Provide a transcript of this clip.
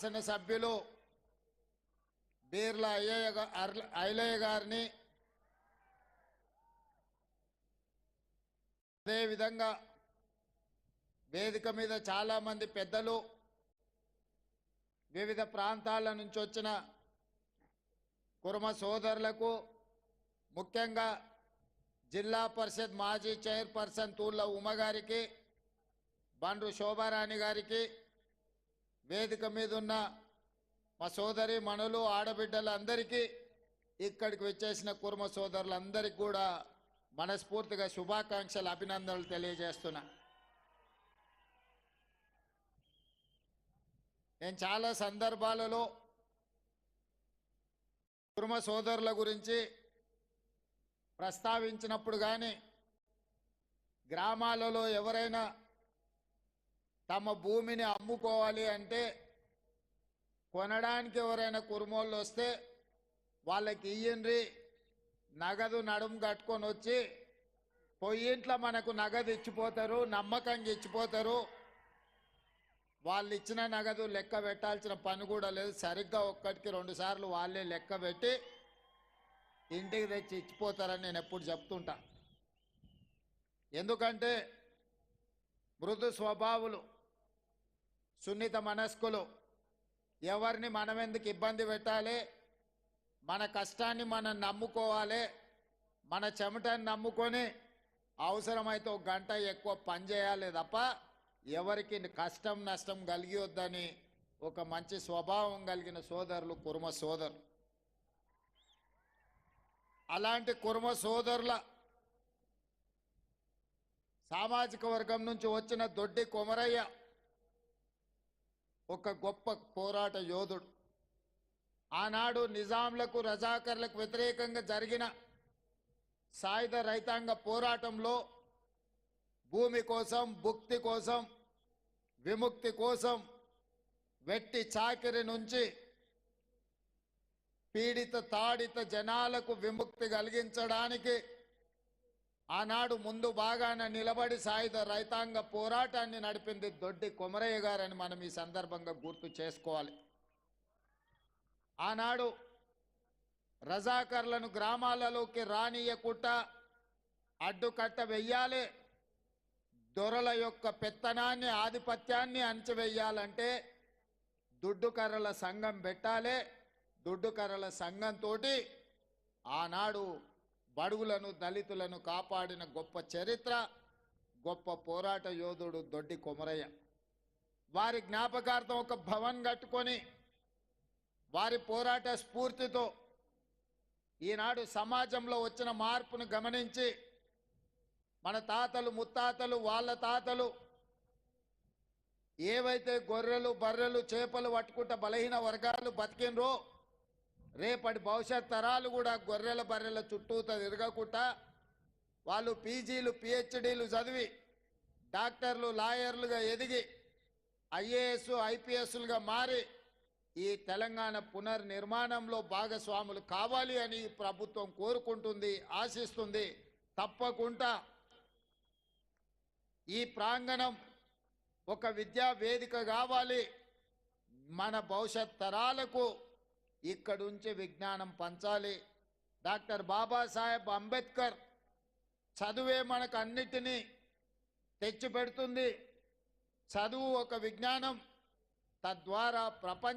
శాసనసభ్యులు బీర్ల ఐలయ్య గారిని అదేవిధంగా వేదిక మీద చాలామంది పెద్దలు వివిధ ప్రాంతాల నుంచి వచ్చిన కుర్మ సోదరులకు ముఖ్యంగా జిల్లా పరిషత్ మాజీ చైర్పర్సన్ తూళ్ళ ఉమ్మగారికి బండ్రు శోభారాణి గారికి వేదిక మీద ఉన్న మా సోదరి మనులు ఆడబిడ్డలందరికీ ఇక్కడికి వచ్చేసిన కుర్మ సోదరులందరికీ కూడా మనస్ఫూర్తిగా శుభాకాంక్షలు అభినందనలు తెలియజేస్తున్నా. నేను చాలా సందర్భాలలో కుర్మ సోదరుల గురించి ప్రస్తావించినప్పుడు కానీ గ్రామాలలో ఎవరైనా తమ భూమిని అమ్ముకోవాలి అంటే కొనడానికి ఎవరైనా కుర్మోళ్ళు వస్తే వాళ్ళకి ఇయ్యండ్రి నగదు నడుము కట్టుకొని వచ్చి పొయ్యింట్లో మనకు నగదు ఇచ్చిపోతారు, నమ్మకంగా ఇచ్చిపోతారు. వాళ్ళు ఇచ్చిన నగదు లెక్క పెట్టాల్సిన పని కూడా లేదు. సరిగ్గా ఒక్కటికి 2 సార్లు వాళ్ళే లెక్క పెట్టి ఇంటికి తెచ్చి ఇచ్చిపోతారని నేను ఎప్పుడు చెప్తుంటా. ఎందుకంటే మృదు స్వభావులు, సున్నిత మనస్కులు, ఎవరిని మనం ఎందుకు ఇబ్బంది పెట్టాలి, మన కష్టాన్ని మనం నమ్ముకోవాలి, మన చెమటని నమ్ముకొని అవసరమైతే 1 గంట ఎక్కువ పని చేయాలి తప్ప ఎవరికి కష్టం నష్టం కలిగివద్దని ఒక మంచి స్వభావం కలిగిన సోదరులు కుర్మ సోదరులు. అలాంటి కుర్మ సోదరుల సామాజిక వర్గం నుంచి వచ్చిన దొడ్డి కొమరయ్య ఒక గొప్ప పోరాట యోధుడు. ఆనాడు నిజాంలకు రజాకర్లకు వ్యతిరేకంగా జరిగిన సాయుధ రైతాంగ పోరాటంలో భూమి కోసం, భుక్తి కోసం, విముక్తి కోసం వెట్టి చాకిరి నుంచి పీడిత తాడిత జనాలకు విముక్తి కలిగించడానికి ఆనాడు ముందు బాగాన నిలబడి సాయుధ రైతాంగ పోరాటాన్ని నడిపింది దొడ్డి కొమరయ్య గారని మనం ఈ సందర్భంగా గుర్తు చేసుకోవాలి. ఆనాడు రజాకర్లను గ్రామాలలోకి రానియకుండా అడ్డుకట్ట వెయ్యాలి, దొరల యొక్క పెత్తనాన్ని, ఆధిపత్యాన్ని అణచివేయాలంటే దుడ్డుకర్రల సంఘం పెట్టాలి. దుడ్డుకర్రల సంఘంతో ఆనాడు బడుగులను, దళితులను కాపాడిన గొప్ప చరిత్ర, గొప్ప పోరాట యోధుడు దొడ్డి కొమరయ్య. వారి జ్ఞాపకార్థం ఒక భవన్ కట్టుకొని వారి పోరాట స్ఫూర్తితో ఈనాడు సమాజంలో వచ్చిన మార్పును గమనించి మన తాతలు ముత్తాతలు వాళ్ళ తాతలు ఏవైతే గొర్రెలు బర్రెలు చేపలు పట్టుకుంటా బలహీన వర్గాలు బతికినరో రేపటి భవిష్యత్ తరాలు కూడా గొర్రెల బర్రెల చుట్టూతో తిరగకుండా వాళ్ళు పీజీలు పిహెచ్డీలు చదివి డాక్టర్లు లాయర్లుగా ఎదిగి ఐఏఎస్ ఐపీఎస్లుగా మారి ఈ తెలంగాణ పునర్నిర్మాణంలో భాగస్వాములు కావాలి అని ప్రభుత్వం కోరుకుంటుంది, ఆశిస్తుంది. తప్పకుండా ఈ ప్రాంగణం ఒక విద్యా వేదిక కావాలి. మన భవిష్యత్ తరాలకు ఇక్కడుంచి విజ్ఞానం పంచాలి. డాక్టర్ బాబాసాహెబ్ అంబేద్కర్ చదువే మనకు అన్నిటినీ తెచ్చిపెడుతుంది. చదువు ఒక విజ్ఞానం, తద్వారా ప్రపంచ